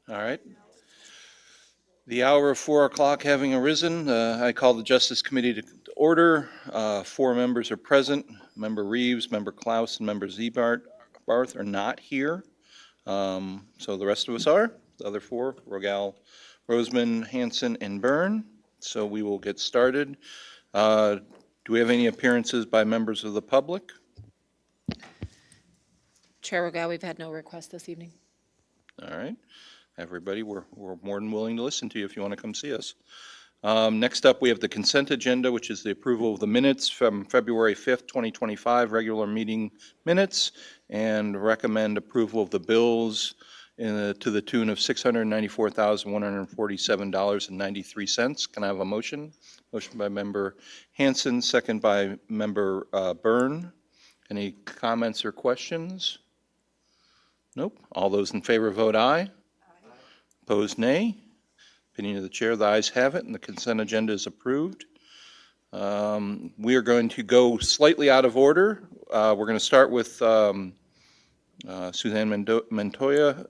All right. The hour of 4 o'clock having arisen, I call the Justice Committee to order. 4 members are present. Member Reeves, Member Klaus, and Member Barth are not here. So the rest of us are. The other 4, Rogal, Roseman, Hanson, and Byrne. So we will get started. Do we have any appearances by members of the public? Chair Rogal, we've had no requests this evening. All right. Everybody, we're more than willing to listen to you if you want to come see us. Next up, we have the consent agenda, which is the approval of the minutes from February 5th, 2025, regular meeting minutes, and recommend approval of the bills to the tune of $694,147.93. Can I have a motion? Motion by Member Hanson, second by Member Byrne. Any comments or questions? Nope. All those in favor vote aye. Opposed, nay. Opinion of the chair, the ayes have it, and the consent agenda is approved. We are going to go slightly out of order. We're going to start with Suzanne Montoya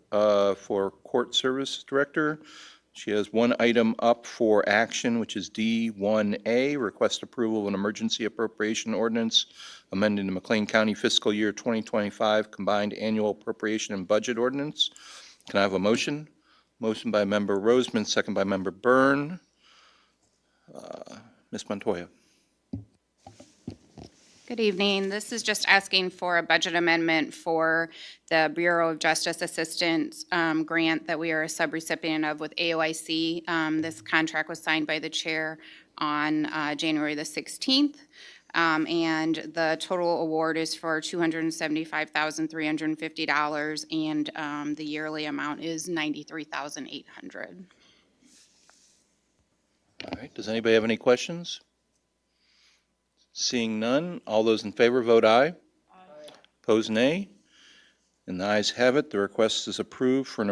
for Court Service Director. She has one item up for action, which is D1A, request approval of an emergency appropriation ordinance amending the McLean County fiscal year 2025 combined annual appropriation and budget ordinance. Can I have a motion? Motion by Member Roseman, second by Member Byrne. Ms. Montoya. Good evening. This is just asking for a budget amendment for the Bureau of Justice Assistance grant that we are a subrecipient of with AOIC. This contract was signed by the chair on January the 16th. And the total award is for $275,350, and the yearly amount is $93,800. All right, does anybody have any questions? Seeing none, all those in favor vote aye. Aye. Opposed, nay. And the ayes have it. The request is approved for an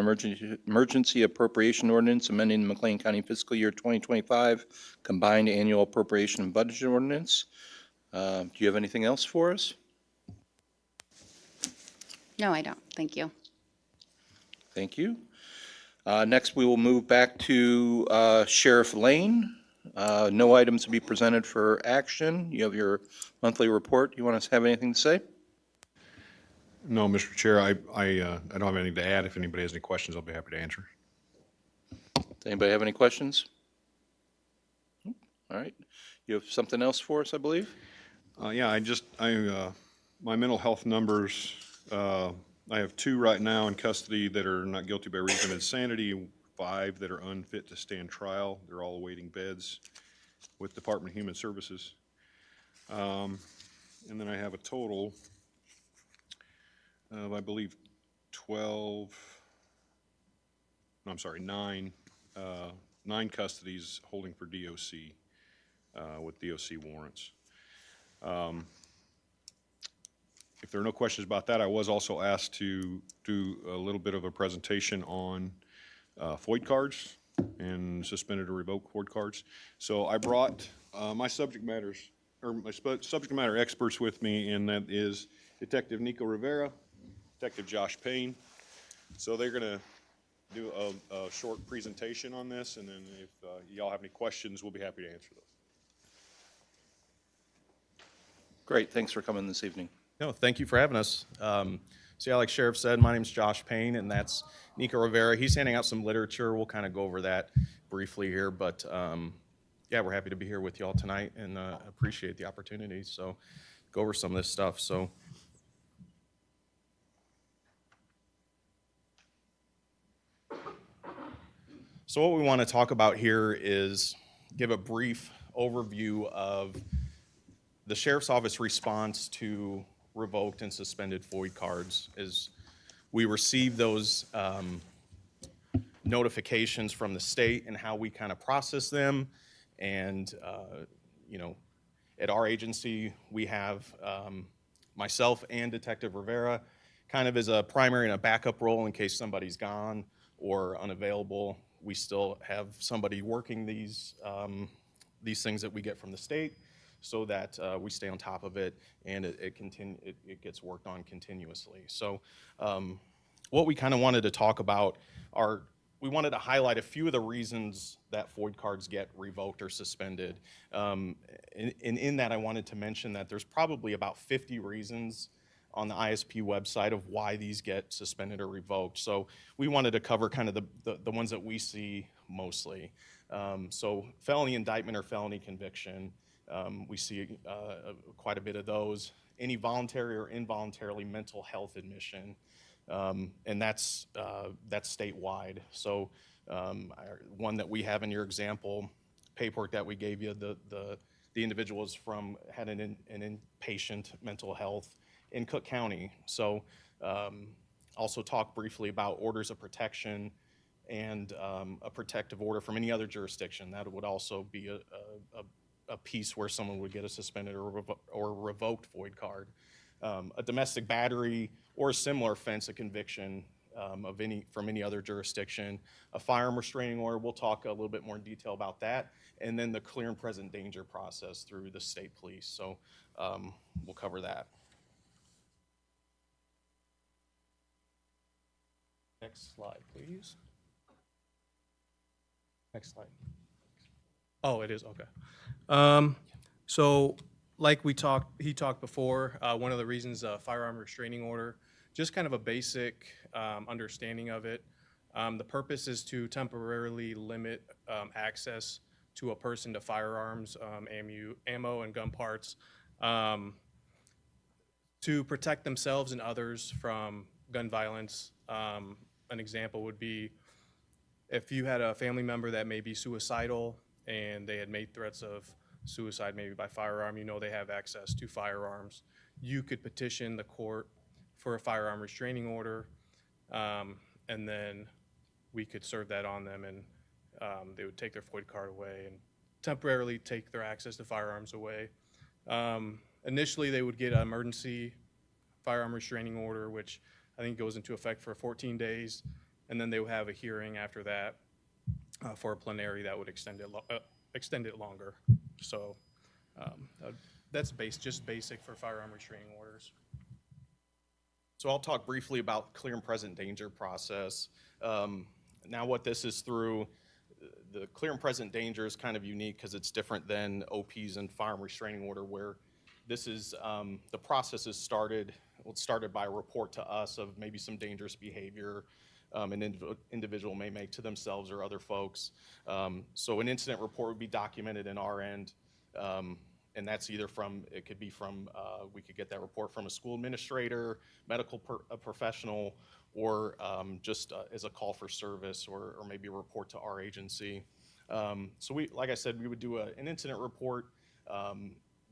emergency appropriation ordinance amending the McLean County fiscal year 2025 combined annual appropriation and budget ordinance. Do you have anything else for us? No, I don't. Thank you. Thank you. Next, we will move back to Sheriff Lane. No items to be presented for action. You have your monthly report. You want to have anything to say? No, Mr. Chair, I don't have anything to add. If anybody has any questions, I'll be happy to answer. Does anybody have any questions? All right. You have something else for us, I believe? Yeah, my mental health numbers, I have 2 right now in custody that are not guilty by reason of insanity, 5 that are unfit to stand trial. They're all awaiting beds with Department of Human Services. And then I have a total of, I believe, 9 custodies holding for DOC with DOC warrants. If there are no questions about that, I was also asked to do a little bit of a presentation on FOID cards and suspended or revoked FOID cards. So I brought my subject matter experts with me, and that is Detective Nico Rivera, Detective Josh Payne. So they're going to do a short presentation on this, and then if y'all have any questions, we'll be happy to answer those. Great. Thanks for coming this evening. No, thank you for having us. So yeah, like Sheriff said, my name's Josh Payne, and that's Nico Rivera. He's handing out some literature. We'll kind of go over that briefly here, but yeah, we're happy to be here with y'all tonight, and appreciate the opportunity. So go over some of this stuff. So what we want to talk about here is give a brief overview of the Sheriff's Office response to revoked and suspended FOID cards. As we receive those notifications from the state and how we kind of process them. And, you know, at our agency, we have myself and Detective Rivera kind of as a primary and a backup role in case somebody's gone or unavailable. We still have somebody working these things that we get from the state, so that we stay on top of it and it gets worked on continuously. So what we kind of wanted to talk about are we wanted to highlight a few of the reasons that FOID cards get revoked or suspended. In that, I wanted to mention that there's probably about 50 reasons on the ISP website of why these get suspended or revoked. So we wanted to cover kind of the ones that we see mostly. So felony indictment or felony conviction, we see quite a bit of those. Any voluntary or involuntarily mental health admission, and that's statewide. So one that we have in your example, paperwork that we gave you, the individual had an inpatient mental health in Cook County. So also talk briefly about orders of protection and a protective order from any other jurisdiction. That would also be a piece where someone would get a suspended or revoked FOID card. A domestic battery or a similar offense, a conviction from any other jurisdiction. A firearm restraining order, we'll talk a little bit more in detail about that. And then the clear and present danger process through the state police. So we'll cover that. Next slide, please. Next slide. Oh, it is, okay. So like he talked before, one of the reasons firearm restraining order, just kind of a basic understanding of it. The purpose is to temporarily limit access to a person to firearms, ammo and gun parts, to protect themselves and others from gun violence. An example would be if you had a family member that may be suicidal and they had made threats of suicide maybe by firearm, you know they have access to firearms. You could petition the court for a firearm restraining order, and then we could serve that on them, and they would take their FOID card away and temporarily take their access to firearms away. Initially, they would get an emergency firearm restraining order, which I think goes into effect for 14 days, and then they would have a hearing after that for a plenary that would extend it longer. So that's just basic for firearm restraining orders. So I'll talk briefly about clear and present danger process. Now what this is through, the clear and present danger is kind of unique because it's different than OPs and firearm restraining order, where this is, the process is started by a report to us of maybe some dangerous behavior an individual may make to themselves or other folks. So an incident report would be documented in our end, and that's either it could be from, we could get that report from a school administrator, medical professional, or just as a call for service, or maybe a report to our agency. So like I said, we would do an incident report.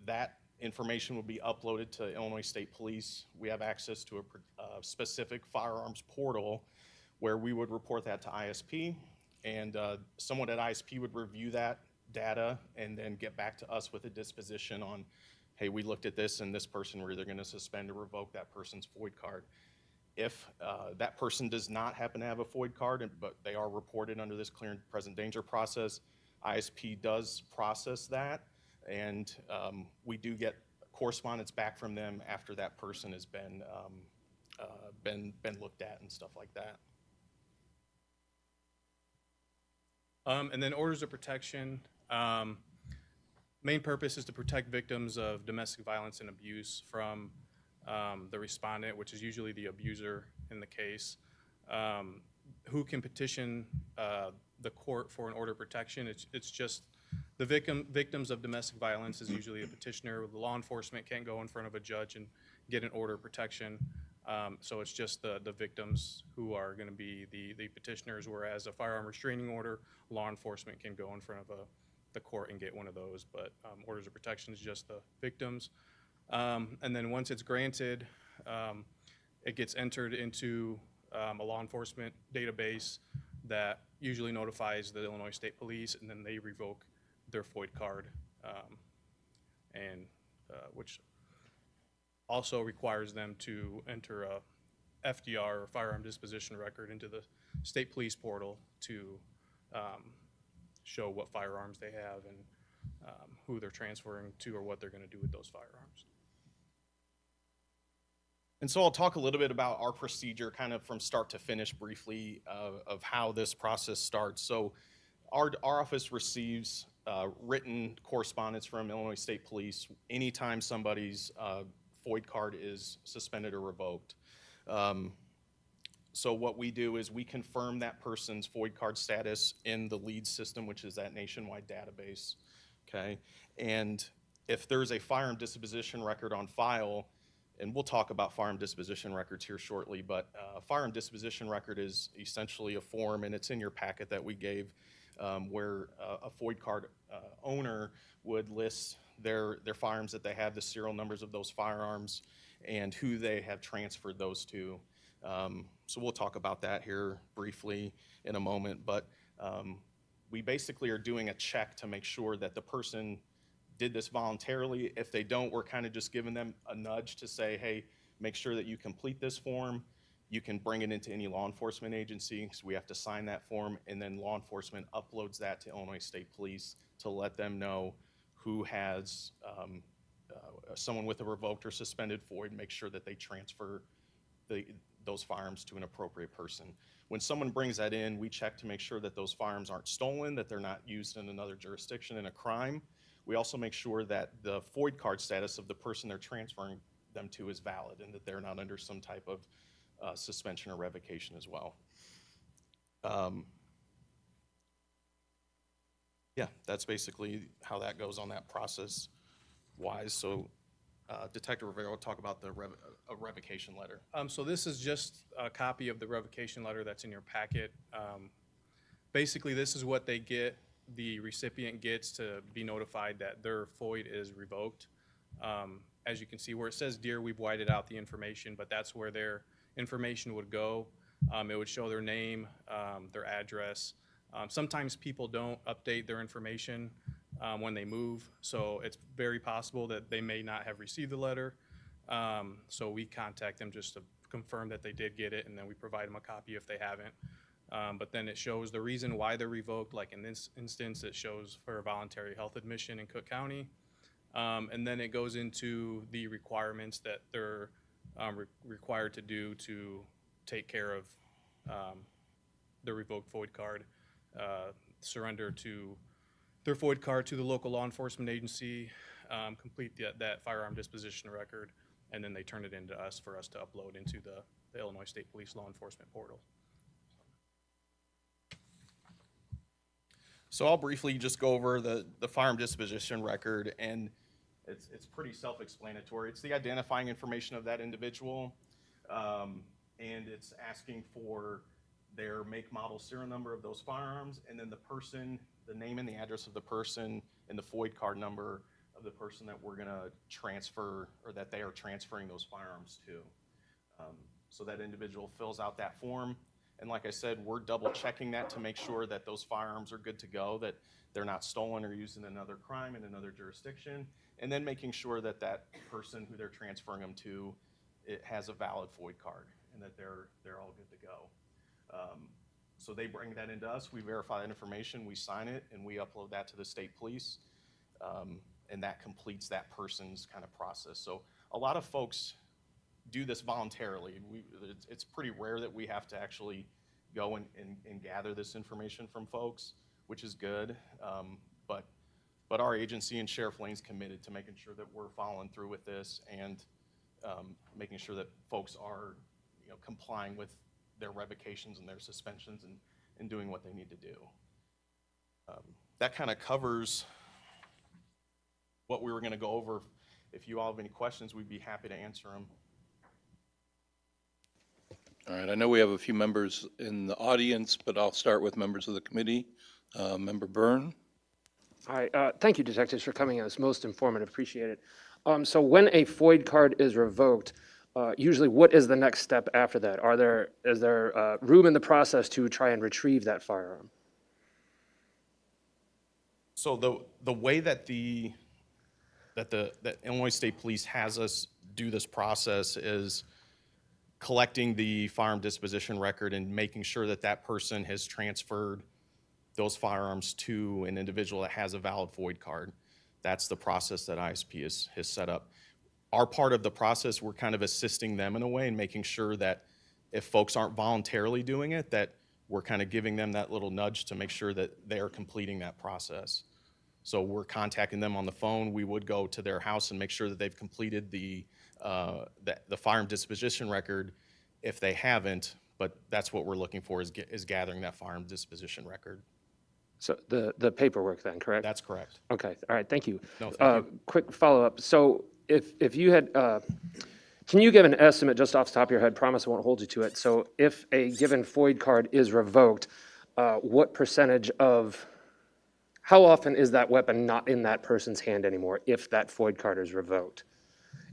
That information will be uploaded to Illinois State Police. We have access to a specific firearms portal where we would report that to ISP, and someone at ISP would review that data and then get back to us with a disposition on, hey, we looked at this and this person, we're either going to suspend or revoke that person's FOID card. If that person does not happen to have a FOID card, but they are reported under this clear and present danger process, ISP does process that, and we do get correspondence back from them after that person has been looked at and stuff like that. And then orders of protection. Main purpose is to protect victims of domestic violence and abuse from the respondent, which is usually the abuser in the case, who can petition the court for an order of protection. It's just the victims of domestic violence is usually a petitioner. The law enforcement can't go in front of a judge and get an order of protection. So it's just the victims who are going to be the petitioners, whereas a firearm restraining order, law enforcement can go in front of the court and get one of those, but orders of protection is just the victims. And then once it's granted, it gets entered into a law enforcement database that usually notifies the Illinois State Police, and then they revoke their FOID card, which also requires them to enter a FDR, or firearm disposition record, into the state police portal to show what firearms they have and who they're transferring to or what they're going to do with those firearms. And so I'll talk a little bit about our procedure kind of from start to finish briefly of how this process starts. So our office receives written correspondence from Illinois State Police anytime somebody's FOID card is suspended or revoked. So what we do is we confirm that person's FOID card status in the LEAD system, which is that nationwide database, okay? And if there's a firearm disposition record on file, and we'll talk about firearm disposition records here shortly, but a firearm disposition record is essentially a form, and it's in your packet that we gave, where a FOID card owner would list their firearms that they have, the serial numbers of those firearms, and who they have transferred those to. So we'll talk about that here briefly in a moment, but we basically are doing a check to make sure that the person did this voluntarily. If they don't, we're kind of just giving them a nudge to say, hey, make sure that you complete this form. You can bring it into any law enforcement agency, so we have to sign that form, and then law enforcement uploads that to Illinois State Police to let them know who has someone with a revoked or suspended FOID, make sure that they transfer those firearms to an appropriate person. When someone brings that in, we check to make sure that those firearms aren't stolen, that they're not used in another jurisdiction in a crime. We also make sure that the FOID card status of the person they're transferring them to is valid and that they're not under some type of suspension or revocation as well. Yeah, that's basically how that goes on that process-wise. So Detective Rivera will talk about the revocation letter. So this is just a copy of the revocation letter that's in your packet. Basically, this is what the recipient gets to be notified that their FOID is revoked. As you can see where it says "Dear," we've whited out the information, but that's where their information would go. It would show their name, their address. Sometimes people don't update their information when they move, so it's very possible that they may not have received the letter. So we contact them just to confirm that they did get it, and then we provide them a copy if they haven't. But then it shows the reason why they're revoked. Like in this instance, it shows for a voluntary health admission in Cook County. And then it goes into the requirements that they're required to do to take care of the revoked FOID card, surrender to their FOID card to the local law enforcement agency, complete that firearm disposition record, and then they turn it into us for us to upload into the Illinois State Police law enforcement portal. So I'll briefly just go over the firearm disposition record, and it's pretty self-explanatory. It's the identifying information of that individual, and it's asking for their make, model, serial number of those firearms, and then the name and the address of the person, and the FOID card number of the person that we're gonna transfer, or that they are transferring those firearms to. So that individual fills out that form. And like I said, we're double checking that to make sure that those firearms are good to go, that they're not stolen or used in another crime in another jurisdiction, and then making sure that that person who they're transferring them to, it has a valid FOID card and that they're all good to go. So they bring that into us, we verify that information, we sign it, and we upload that to the state police, and that completes that person's kind of process. So a lot of folks do this voluntarily. It's pretty rare that we have to actually go and gather this information from folks, which is good. But our agency and Sheriff Lane's committed to making sure that we're following through with this and making sure that folks are, complying with their revocations and their suspensions and doing what they need to do. That kind of covers what we were going to go over. If you all have any questions, we'd be happy to answer them. All right, I know we have a few members in the audience, but I'll start with members of the committee. Member Byrne? Hi, thank you, detectives, for coming in. It's most informative. Appreciate it. So when a FOID card is revoked, usually what is the next step after that? Is there room in the process to try and retrieve that firearm? So the way that that Illinois State Police has us do this process is collecting the firearm disposition record and making sure that that person has transferred those firearms to an individual that has a valid FOID card. That's the process that ISP has set up. our part of the process, we're kind of assisting them in a way and making sure that if folks aren't voluntarily doing it, that we're kind of giving them that little nudge to make sure that they are completing that process. So we're contacting them on the phone. We would go to their house and make sure that they've completed the firearm disposition record if they haven't, but that's what we're looking for is gathering that firearm disposition record. So the paperwork then, correct? That's correct. Okay, all right, thank you. No, thank you. Quick follow-up. So if you had, can you give an estimate just off the top of your head? Promise I won't hold you to it. So if a given FOID card is revoked, what percentage of, how often is that weapon not in that person's hand anymore if that FOID card is revoked?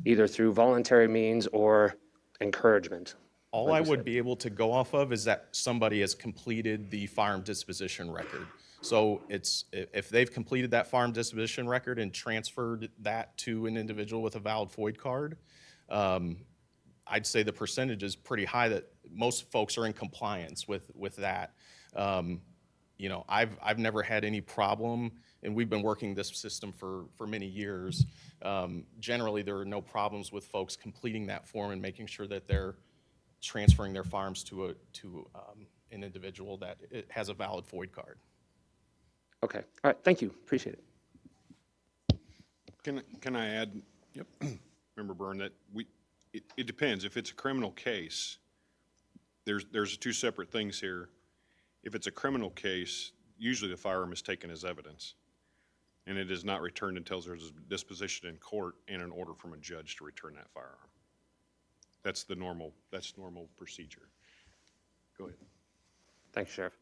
Either through voluntary means or encouragement? All I would be able to go off of is that somebody has completed the firearm disposition record. So it's, if they've completed that firearm disposition record and transferred that to an individual with a valid FOID card, I'd say the percentage is pretty high that most folks are in compliance with that. You know, I've never had any problem, and we've been working this system for many years. Generally, there are no problems with folks completing that form and making sure that they're transferring their firearms to an individual that has a valid FOID card. Okay, all right, thank you, appreciate it. Can I add? Yep. Member Byrne, that it depends. If it's a criminal case, there's two separate things here. If it's a criminal case, usually the firearm is taken as evidence, and it is not returned until there's a disposition in court and an order from a judge to return that firearm. That's normal procedure. Go ahead. Thanks, Sheriff.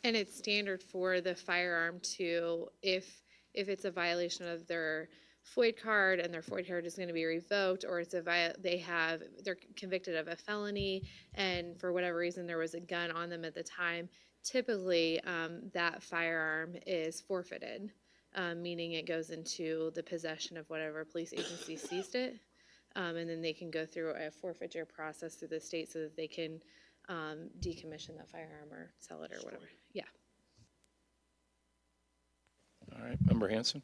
And it's standard for the firearm to, if it's a violation of their FOID card and their FOID card is going to be revoked, or it's they're convicted of a felony and for whatever reason there was a gun on them at the time, typically that firearm is forfeited, meaning it goes into the possession of whatever police agency seized it. And then they can go through a forfeiture process through the state so that they can decommission that firearm or sell it or whatever. Yeah. All right, Member Hanson?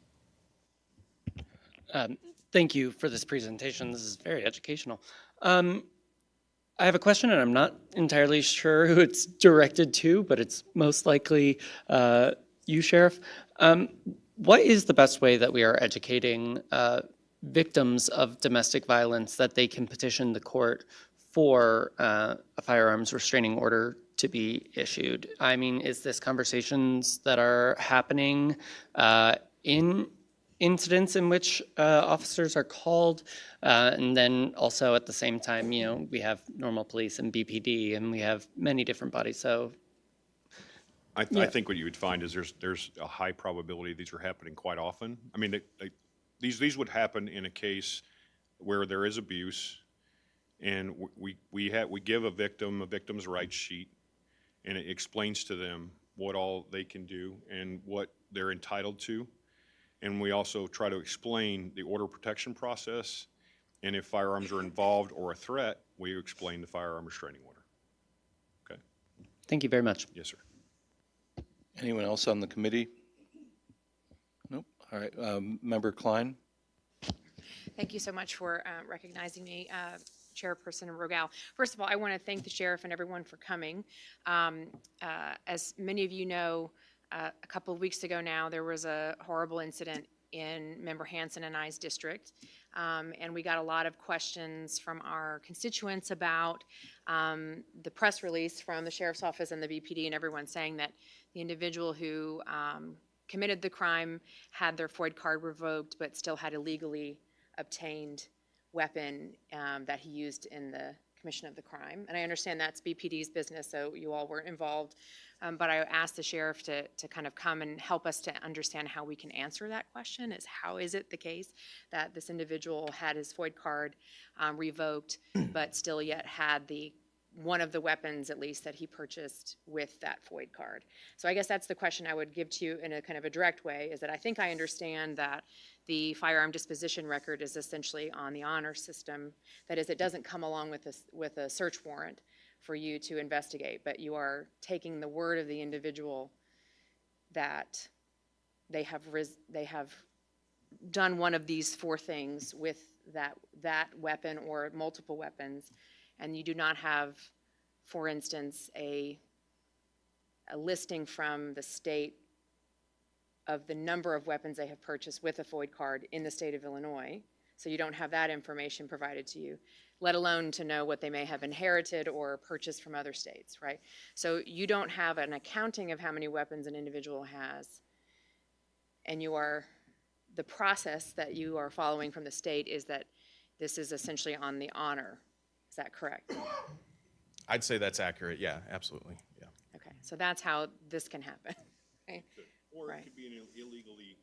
Thank you for this presentation. This is very educational. I have a question, and I'm not entirely sure who it's directed to, but it's most likely you, Sheriff. What is the best way that we are educating victims of domestic violence that they can petition the court for a firearms restraining order to be issued? I mean, is this conversations that are happening in incidents in which officers are called? And then also at the same time, you know, we have normal police and BPD, and we have many different bodies. So I think what you would find is there's a high probability these are happening quite often. I mean, these would happen in a case where there is abuse, and we give a victim's rights sheet, and it explains to them what all they can do and what they're entitled to. And we also try to explain the order protection process, and if firearms are involved or a threat, we explain the firearm restraining order. Okay? thank you very much. Yes, sir. Anyone else on the committee? Nope. All right, Member Klein? Thank you so much for recognizing me, Chairperson Rogel. First of all, I want to thank the sheriff and everyone for coming. As many of you know, a couple of weeks ago now, there was a horrible incident in Member Hanson and I's district, and we got a lot of questions from our constituents about the press release from the sheriff's office and the BPD and everyone saying that the individual who committed the crime had their FOID card revoked but still had a legally obtained weapon that he used in the commission of the crime. And I understand that's BPD's business, so you all weren't involved. But I asked the sheriff to kind of come and help us to understand how we can answer that question, is how is it the case that this individual had his FOID card revoked, but still yet had one of the weapons, at least, that he purchased with that FOID card. So I guess that's the question I would give to you in a kind of a direct way, is that I think I understand that the firearm disposition record is essentially on the honor system. That is, it doesn't come along with a search warrant for you to investigate, but you are taking the word of the individual that they have done one of these four things with that weapon or multiple weapons, and you do not have, for instance, a listing from the state of the number of weapons they have purchased with a FOID card in the state of Illinois, so you don't have that information provided to you, let alone to know what they may have inherited or purchased from other states, right? So you don't have an accounting of how many weapons an individual has, and the process that you are following from the state is that this is essentially on the honor. Is that correct? I'd say that's accurate, yeah, absolutely, yeah. Okay, so that's how this can happen. Okay. Or Right. it could be an illegally,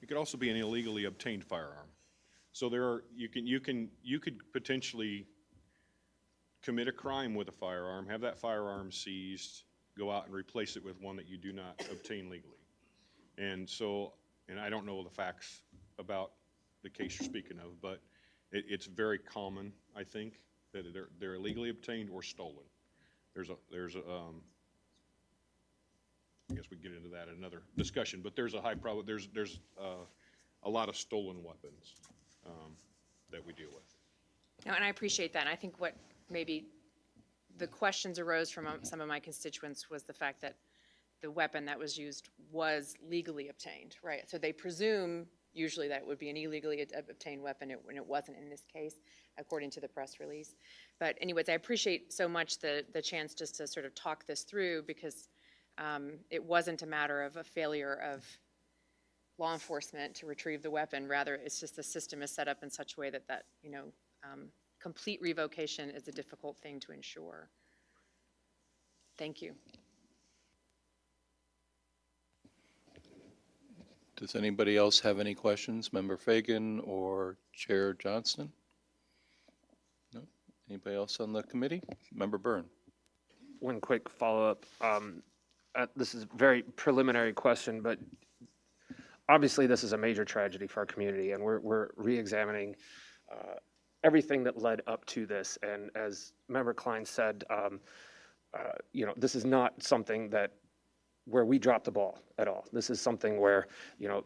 it could also be an illegally obtained firearm. So there are, you could potentially commit a crime with a firearm, have that firearm seized, go out and replace it with one that you do not obtain legally. And so, and I don't know the facts about the case you're speaking of, but it's very common, I think, that they're illegally obtained or stolen. I guess we can get into that in another discussion, but there's a high probability, there's a lot of stolen weapons that we deal with. No, and I appreciate that. And I think what maybe the questions arose from some of my constituents was the fact that the weapon that was used was legally obtained, right? So they presume usually that it would be an illegally obtained weapon when it wasn't in this case, according to the press release. But anyways, I appreciate so much the chance just to sort of talk this through, because it wasn't a matter of a failure of law enforcement to retrieve the weapon. Rather, it's just the system is set up in such a way that complete revocation is a difficult thing to ensure. Thank you. Does anybody else have any questions? Member Fagan or Chair Johnston? No? Anybody else on the committee? Member Byrne? One quick follow-up. This is a very preliminary question, but obviously this is a major tragedy for our community, and we're re-examining everything that led up to this. And as Member Klein said, this is not something where we dropped the ball at all. This is something where,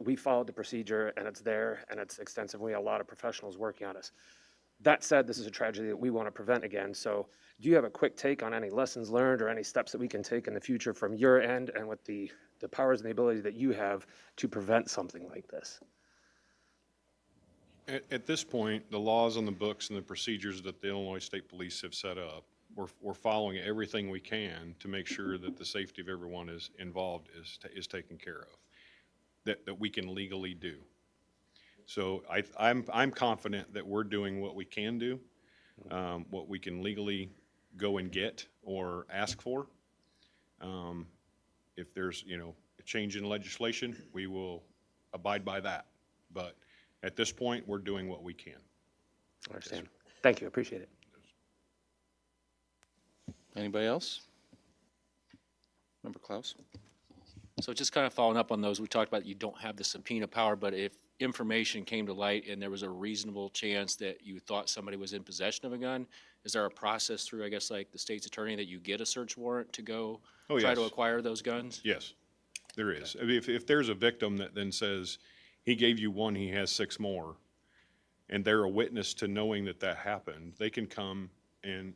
we followed the procedure, and it's there, and it's extensive. We have a lot of professionals working on us. That said, this is a tragedy that we want to prevent again. So do you have a quick take on any lessons learned or any steps that we can take in the future from your end and with the powers and the ability that you have to prevent something like this? At this point, the laws on the books and the procedures that the Illinois State Police have set up, we're following everything we can to make sure that the safety of everyone is involved is taken care of, that we can legally do. So I'm confident that we're doing what we can do, what we can legally go and get or ask for. If there's, a change in legislation, we will abide by that. But at this point, we're doing what we can. I understand. Thank you. Appreciate it. Anybody else? Member Klaus? So just kind of following up on those, we talked about you don't have the subpoena power, but if information came to light and there was a reasonable chance that you thought somebody was in possession of a gun, is there a process through, I guess, like the state's attorney that you get a search warrant to go try to yes. acquire those guns? Yes, there is. I mean, if there's a victim that then says, he gave you one, he has 6 more, and they're a witness to knowing that happened, they can come and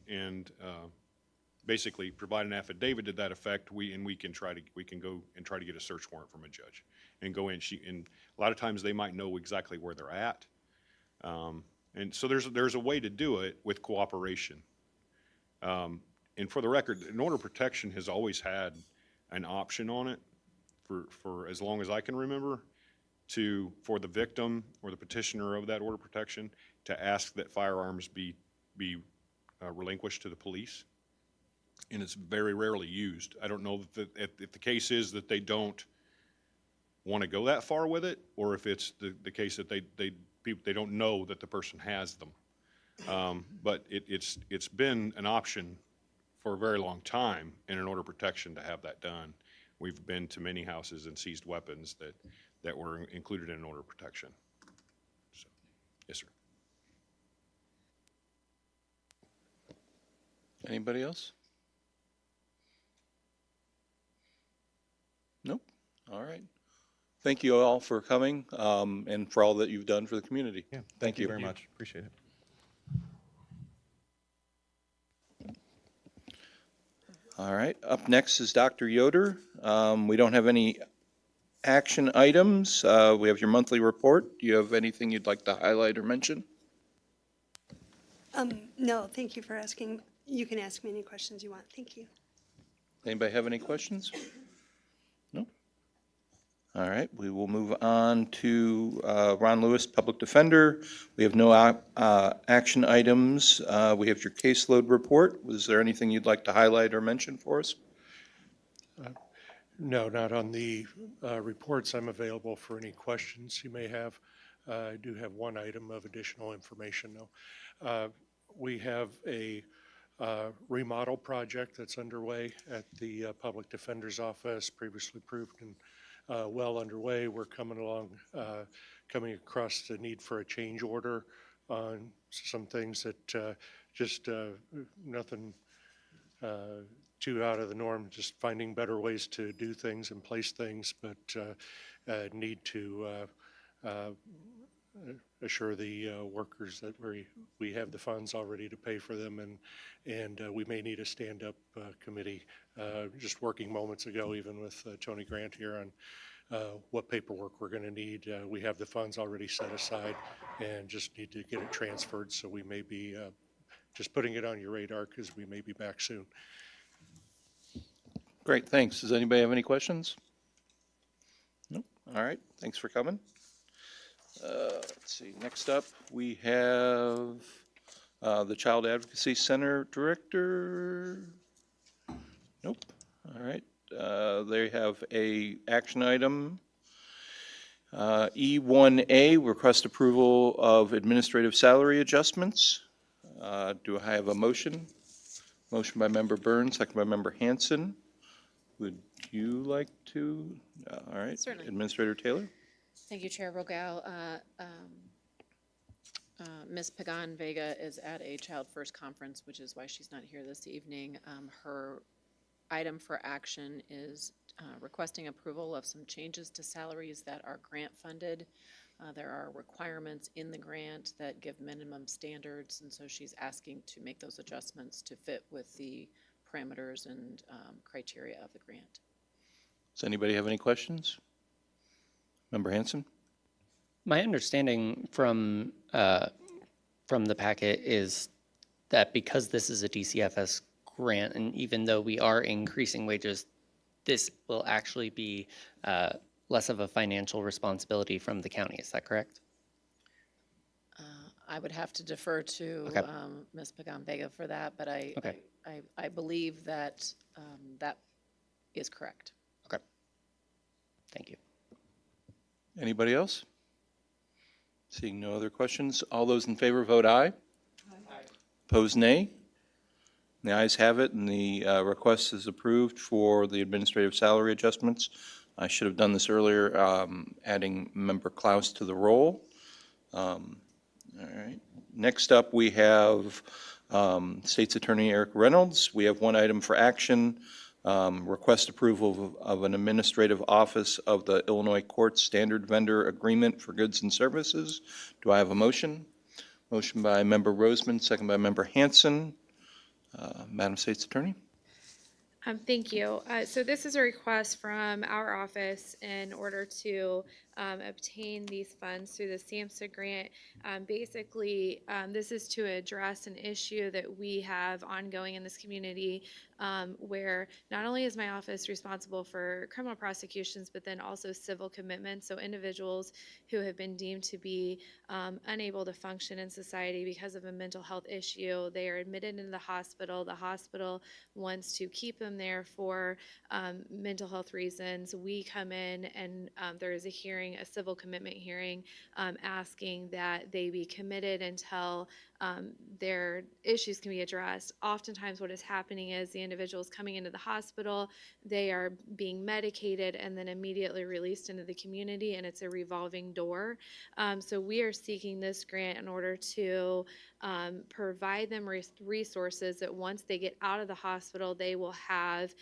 basically provide an affidavit to that effect. We can go and try to get a search warrant from a judge and go in. And a lot of times they might know exactly where they're at. And so there's a way to do it with cooperation. And for the record, an order of protection has always had an option on it for as long as I can remember, for the victim or the petitioner of that order of protection to ask that firearms be relinquished to the police. And it's very rarely used. I don't know if the case is that they don't want to go that far with it, or if it's the case that they don't know that the person has them. But it's been an option for a very long time in an order of protection to have that done. We've been to many houses and seized weapons that were included in an order of protection. So, yes, sir. Anybody else? Nope. All right. thank you all for coming, and for all that you've done for the community. Yeah, Thank thank you you. very much. Appreciate it. All right, up next is Dr. Yoder. We don't have any action items. We have your monthly report. Do you have anything you'd like to highlight or mention? No, thank you for asking. You can ask me any questions you want. Thank you. Anybody have any questions? No? All right, we will move on to Ron Lewis, Public Defender. We have no action items. We have your caseload report. Was there anything you'd like to highlight or mention for us? No, not on the reports. I'm available for any questions you may have. I do have one item of additional information, though. We have a remodel project that's underway at the Public Defender's Office, previously approved and well underway. We're coming along, coming across the need for a change order on some things that just nothing too out of the norm, just finding better ways to do things and place things, but need to assure the workers that we have the funds already to pay for them, and we may need a stand-up committee. Just working moments ago, even with Tony Grant here on what paperwork we're going to need. We have the funds already set aside and just need to get it transferred, so we may be just putting it on your radar because we may be back soon. Great, thanks. Does anybody have any questions? No? All right, thanks for coming. Let's see, next up, we have the Child Advocacy Center Director. Nope, all right. They have a action item. E1A, request approval of administrative salary adjustments. Do I have a motion? Motion by Member Burns, second by Member Hanson. Would you like to? All right. Certainly. Administrator Taylor? Thank you, Chair Rogel. Ms. Pagan Vega is at a Child First conference, which is why she's not here this evening. Her item for action is requesting approval of some changes to salaries that are grant funded. There are requirements in the grant that give minimum standards, and so she's asking to make those adjustments to fit with the parameters and criteria of the grant. Does anybody have any questions? Member Hanson? My understanding from the packet is that because this is a DCFS grant, and even though we are increasing wages, this will actually be less of a financial responsibility from the county. Is that correct? I would have to defer to Okay. Ms. Pagan Vega for that, but Okay. I believe that that is correct. Okay. Thank you. Anybody else? Seeing no other questions, all those in favor vote aye. Aye. Opposed, nay. The ayes have it, and the request is approved for the administrative salary adjustments. I should have done this earlier, adding Member Klaus to the roll. All right. Next up, we have State's Attorney Eric Reynolds. We have one item for action, request approval of an administrative office of the Illinois Courts Standard Vendor Agreement for Goods and Services. Do I have a motion? Motion by Member Roseman, second by Member Hanson. Madam State's Attorney? Thank you. So this is a request from our office in order to obtain these funds through the SAMHSA grant. Basically, this is to address an issue that we have ongoing in this community where not only is my office responsible for criminal prosecutions, but then also civil commitments. So individuals who have been deemed to be unable to function in society because of a mental health issue, they are admitted into the hospital. The hospital wants to keep them there for mental health reasons. We come in and there is a hearing, a civil commitment hearing, asking that they be committed until their issues can be addressed. Oftentimes what is happening is the individuals coming into the hospital, they are being medicated and then immediately released into the community, and it's a revolving door. So we are seeking this grant in order to provide them resources that once they get out of the hospital, they will have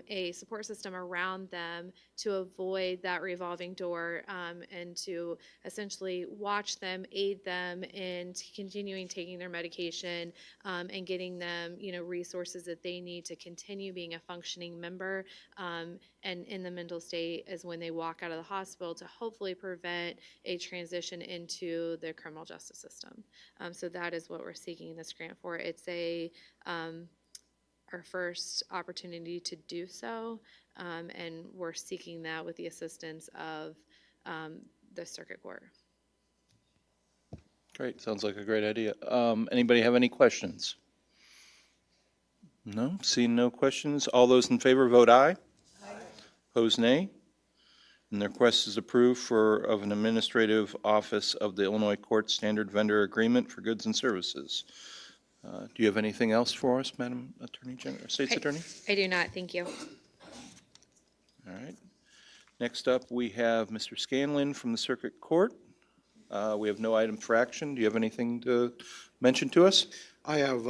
a support system around them to avoid that revolving door, and to essentially watch them, aid them in continuing taking their medication, and getting them, resources that they need to continue being a functioning member, and in the mental state as when they walk out of the hospital, to hopefully prevent a transition into the criminal justice system. So that is what we're seeking this grant for. It's our first opportunity to do so, and we're seeking that with the assistance of the circuit court. Great, sounds like a great idea. Anybody have any questions? No, seeing no questions. All those in favor vote aye. Aye. Opposed, nay. And the request is approved of an administrative office of the Illinois Court Standard Vendor Agreement for Goods and Services. Do you have anything else for us, Madam Attorney General, State's Attorney? I do not, thank you. All right. Next up, we have Mr. Scanlon from the Circuit Court. We have no item for action. Do you have anything to mention to us? I have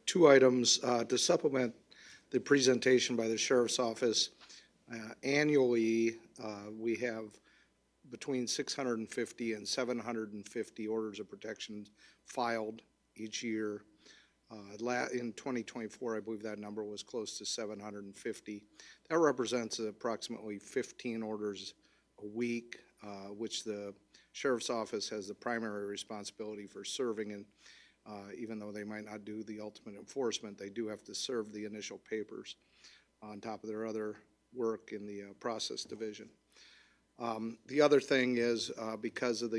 2 items to supplement the presentation by the Sheriff's Office. Annually, we have between 650 and 750 orders of protection filed each year. In 2024, I believe that number was close to 750. That represents approximately 15 orders a week, which the Sheriff's Office has the primary responsibility for serving, and even though they might not do the ultimate enforcement, they do have to serve the initial papers on top of their other work in the process division. The other thing is because of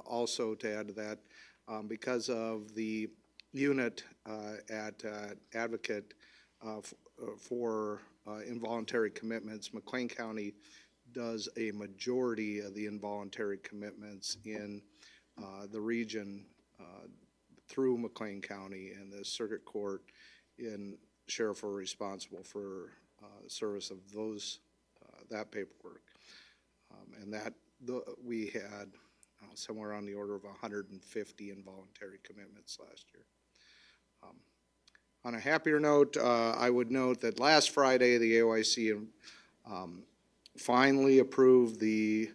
also to add to that, because of the unit at Advocate for involuntary commitments, McLean County does a majority of the involuntary commitments in the region through McLean County, and the Circuit Court and Sheriff are responsible for service of that paperwork. And that we had somewhere on the order of 150 involuntary commitments last year. On a happier note, I would note that last Friday, the AOIC finally approved the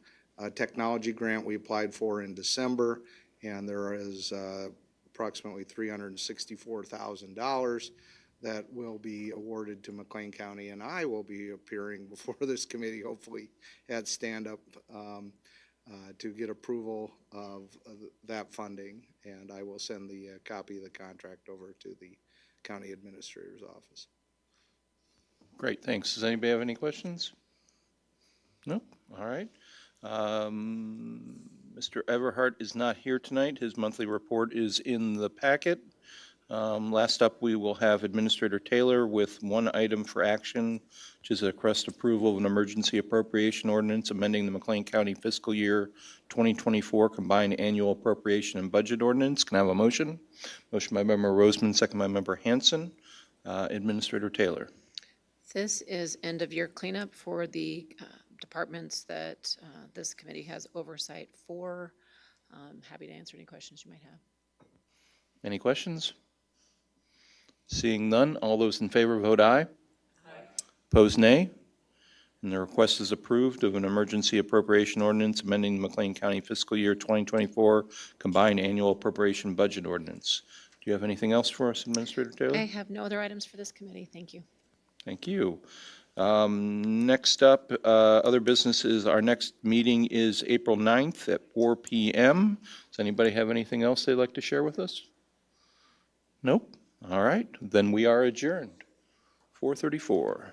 technology grant we applied for in December, and there is approximately $364,000 that will be awarded to McLean County, and I will be appearing before this committee, hopefully at stand-up, to get approval of that funding, and I will send the copy of the contract over to the County Administrator's Office. Great, thanks. Does anybody have any questions? No? All right. Mr. Everhart is not here tonight. His monthly report is in the packet. Last up, we will have Administrator Taylor with 1 item for action, which is a request approval of an emergency appropriation ordinance amending the McLean County fiscal year 2024 combined annual appropriation and budget ordinance. Can I have a motion? Motion by Member Roseman, second by Member Hanson. Administrator Taylor. This is end-of-year cleanup for the departments that this committee has oversight for. Happy to answer any questions you might have. Any questions? Seeing none, all those in favor vote aye. Aye. Opposed, nay. And the request is approved of an emergency appropriation ordinance amending the McLean County fiscal year 2024 combined annual appropriation budget ordinance. Do you have anything else for us, Administrator Taylor? I have no other items for this committee. Thank you. Thank you. Next up, other business is our next meeting is April 9th at 4 p.m. Does anybody have anything else they'd like to share with us? Nope. All right. Then we are adjourned. 4:34.